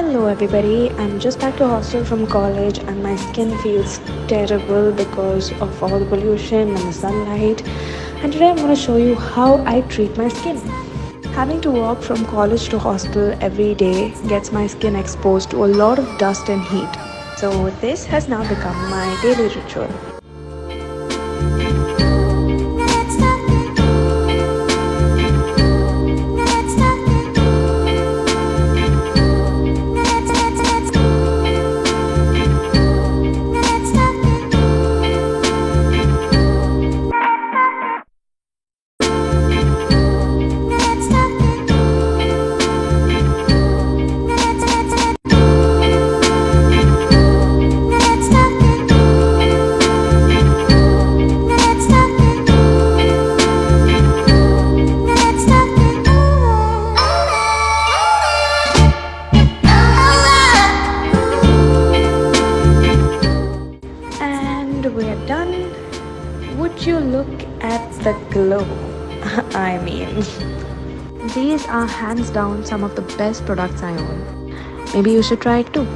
Hello everybody, I'm just back to hostel from college and my skin feels terrible because of all the pollution and the sunlight. And today I'm going to show you how I treat my skin. Having to walk from college to hostel every day gets my skin exposed to a lot of dust and heat. So this has now become my daily ritual. We're done. Would you look at the glow? I mean, these are hands down some of the best products I own. Maybe you should try it too.